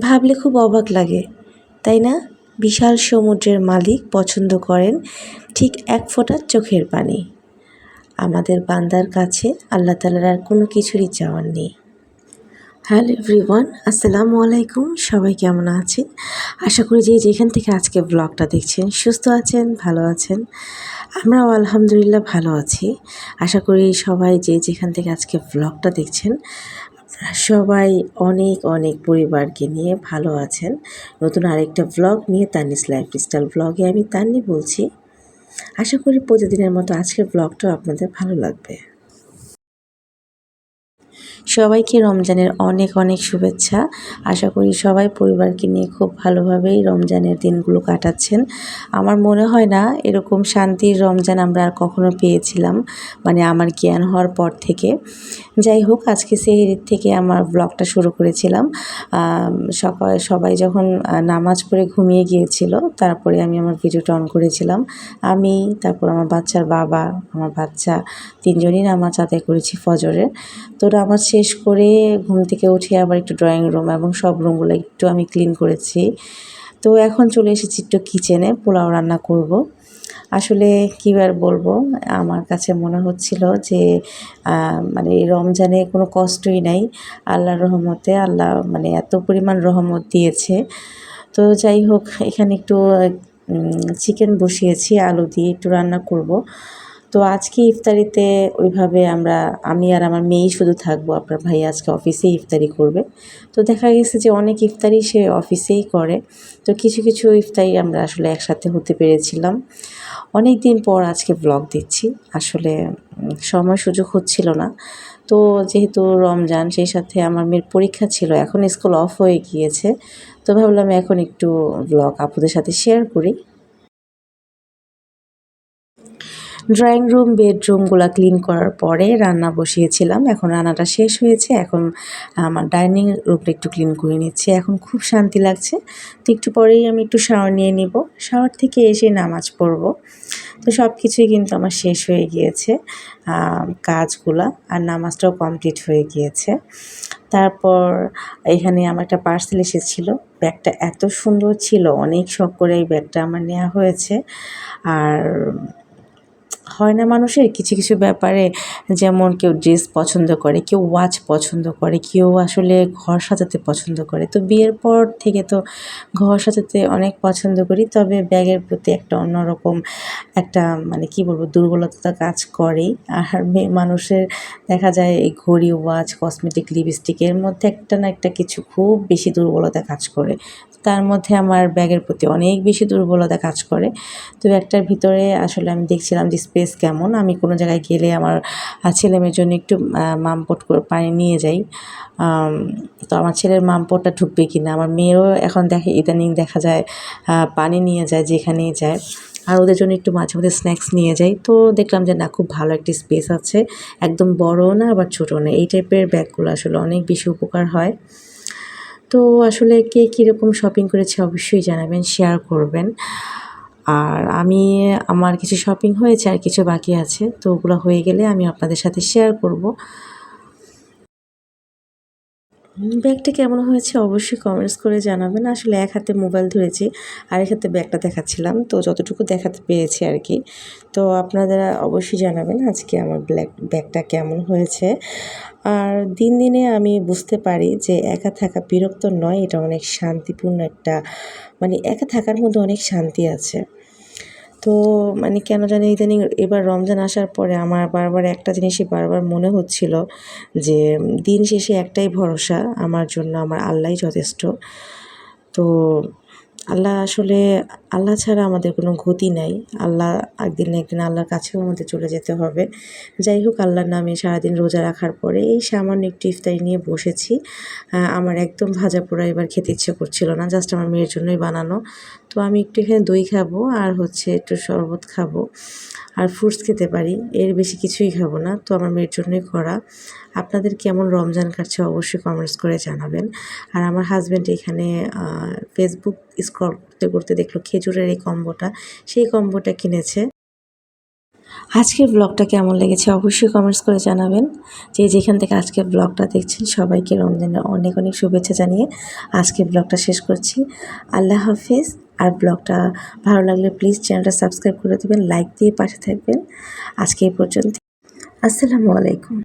ভাবলে খুব অবাক লাগে, তাই না? বিশাল সমুদ্রের মালিক পছন্দ করেন ঠিক এক ফোঁটা চোখের পানি। আমাদের বান্দার কাছে আল্লাহ তাআলার আর কোনো কিছুরই চাওয়ার নেই। হ্যালো এভরিওয়ান, আসসালামু আলাইকুম। সবাই কেমন আছেন? আশা করি যে যেখান থেকে আজকে ব্লগটা দেখছেন সুস্থ আছেন, ভালো আছেন। আমরাও আলহামদুলিল্লাহ ভালো আছি। আশা করি সবাই যে যেখান থেকে আজকে ব্লগটা দেখছেন আপনারা সবাই অনেক অনেক পরিবারকে নিয়ে ভালো আছেন। নতুন আরেকটা ব্লগ নিয়ে তানিস লাইফস্টাইল ব্লগে আমি তান্নি বলছি। আশা করি প্রতিদিনের মতো আজকের ব্লগটাও আপনাদের ভালো লাগবে। সবাইকে রমজানের অনেক অনেক শুভেচ্ছা। আশা করি সবাই পরিবারকে নিয়ে খুব ভালোভাবেই রমজানের দিনগুলো কাটাচ্ছেন। আমার মনে হয় না এরকম শান্তির রমজান আমরা আর কখনো পেয়েছিলাম, মানে আমার জ্ঞান হওয়ার পর থেকে। যাই হোক, আজকে সেহরির থেকে আমার ব্লগটা শুরু করেছিলাম। সবাই যখন নামাজ পড়ে ঘুমিয়ে গিয়েছিল, তারপরে আমি আমার ভিডিওটা অন করেছিলাম। আমি, তারপর আমার বাচ্চার বাবা, আমার বাচ্চা, তিনজনই নামাজ আদায় করেছি ফজরের। তো নামাজ শেষ করে ঘুম থেকে উঠে আবার একটু ড্রয়িং রুম এবং সব রুমগুলো একটু আমি ক্লিন করেছি। তো এখন চলে এসেছি একটু কিচেনে, পোলাও রান্না করব। আসলে কী আর বলবো, আমার কাছে মনে হচ্ছিল যে মানে এই রমজানে কোনো কষ্টই নাই। আল্লাহর রহমতে আল্লাহ মানে এত পরিমাণ রহমত দিয়েছে। তো যাই হোক, এখানে একটু চিকেন বসিয়েছি, আলু দিয়ে একটু রান্না করব। তো আজকে ইফতারিতে ওইভাবে আমি আর আমার মেয়েই শুধু থাকবো। আপনার ভাই আজকে অফিসেই ইফতারি করবে। তো দেখা গেছে যে অনেক ইফতারি সে অফিসেই করে। তো কিছু কিছু ইফতারি আমরা আসলে একসাথে হতে পেরেছিলাম। অনেক দিন পর আজকে ব্লগ দিচ্ছি। আসলে সময় সুযোগ হচ্ছিল না। তো যেহেতু রমজান, সেই সাথে আমার মেয়ের পরীক্ষা ছিল, এখন স্কুল অফ হয়ে গিয়েছে। তো ভাবলাম এখন একটু ব্লগ আপুদের সাথে শেয়ার করি। ড্রয়িং রুম, বেডরুমগুলো ক্লিন করার পরে রান্না বসিয়েছিলাম। এখন রান্নাটা শেষ হয়েছে। এখন আমার ডাইনিং রুমটা একটু ক্লিন করে নিচ্ছি। এখন খুব শান্তি লাগছে। তো একটু পরেই আমি একটু শাওয়ার নিয়ে নিব। শাওয়ার থেকে এসে নামাজ পড়ব। তো সব কিছুই কিন্তু আমার শেষ হয়ে গিয়েছে কাজগুলা, আর নামাজটাও কমপ্লিট হয়ে গিয়েছে। তারপর এখানে আমার একটা পার্সেল এসেছিলো। ব্যাগটা এত সুন্দর ছিল, অনেক শখ করে এই ব্যাগটা আমার নেওয়া হয়েছে। আর হয় না মানুষের কিছু কিছু ব্যাপারে, যেমন কেউ ড্রেস পছন্দ করে, কেউ ওয়াচ পছন্দ করে, কেউ আসলে ঘর সাজাতে পছন্দ করে। তো বিয়ের পর থেকে তো ঘর সাজাতে অনেক পছন্দ করি, তবে ব্যাগের প্রতি একটা অন্যরকম একটা মানে কি বলবো দুর্বলতা কাজ করেই। আর মেয়ে মানুষের দেখা যায় এই ঘড়ি, ওয়াচ, কসমেটিক, লিপস্টিক এর মধ্যে একটা না একটা কিছু খুব বেশি দুর্বলতা কাজ করে। তার মধ্যে আমার ব্যাগের প্রতি অনেক বেশি দুর্বলতা কাজ করে। তো ব্যাগটার ভিতরে আসলে আমি দেখছিলাম যে স্পেস কেমন। আমি কোনো জায়গায় গেলে আমার ছেলেমেয়ের জন্য একটু মামপট করে পানি নিয়ে যাই। তো আমার ছেলের মামপটটা ঢুকবে কি না। আমার মেয়েরও এখন ইদানিং দেখা যায় পানি নিয়ে যায় যেখানেই যায়। আর ওদের জন্য একটু মাঝে মধ্যে স্ন্যাক্স নিয়ে যাই। তো দেখলাম যে না, খুব ভালো একটি স্পেস আছে। একদম বড়ও না আবার ছোটো না। এই টাইপের ব্যাগগুলো আসলে অনেক বেশি উপকার হয়। তো আসলে কে কীরকম শপিং করেছে অবশ্যই জানাবেন, শেয়ার করবেন। আর আমার কিছু শপিং হয়েছে আর কিছু বাকি আছে। তো ওগুলো হয়ে গেলে আমি আপনাদের সাথে শেয়ার করব। ব্যাগটা কেমন হয়েছে অবশ্যই কমেন্টস করে জানাবেন। আসলে এক হাতে মোবাইল ধরেছি, আরেক হাতে ব্যাগটা দেখাচ্ছিলাম। তো যতটুকু দেখাতে পেরেছি আর কি। তো আপনারা অবশ্যই জানাবেন আজকে আমার ব্যাগটা কেমন হয়েছে। আর দিন দিনে আমি বুঝতে পারি যে একা থাকা বিরক্ত নয়, এটা অনেক শান্তিপূর্ণ একটা, মানে একা থাকার মধ্যে অনেক শান্তি আছে। তো মানে কেন জানি ইদানিং এবার রমজান আসার পরে আমার বারবার একটা জিনিসই বারবার মনে হচ্ছিল যে দিন শেষে একটাই ভরসা আমার জন্য, আমার আল্লাহই যথেষ্ট। তো আল্লাহ ছাড়া আমাদের কোনো গতি নাই। আল্লাহ একদিন না একদিন আল্লাহর কাছেও আমাদের চলে যেতে হবে। যাই হোক, আল্লাহর নামে সারাদিন রোজা রাখার পরে এই সামান্য একটু ইফতারি নিয়ে বসেছি। আমার একদম ভাজা পোড়া এবার খেতে ইচ্ছে করছিল না, জাস্ট আমার মেয়ের জন্যই বানানো। তো আমি একটু এখানে দই খাবো আর একটু শরবত খাবো আর ফ্রুটস খেতে পারি, এর বেশি কিছুই খাবো না। তো আমার মেয়ের জন্যই করা। আপনাদের কেমন রমজান কাটছে অবশ্যই কমেন্টস করে জানাবেন। আর আমার হাজব্যান্ড এখানে ফেসবুক স্ক্রল করতে করতে দেখলো খেজুরের এই কম্বোটা, সেই কম্বোটা কিনেছে। আজকের ব্লগটা কেমন লেগেছে অবশ্যই কমেন্টস করে জানাবেন। যে যেখান থেকে আজকের ব্লগটা দেখছেন সবাইকে রমজানের অনেক অনেক শুভেচ্ছা জানিয়ে আজকের ব্লগটা শেষ করছি। আল্লাহ হাফেজ। আর ব্লগটা ভালো লাগলে প্লিজ চ্যানেলটা সাবস্ক্রাইব করে দেবেন, লাইক দিয়ে পাশে থাকবেন। আজকে এই পর্যন্ত। আসসালামু আলাইকুম।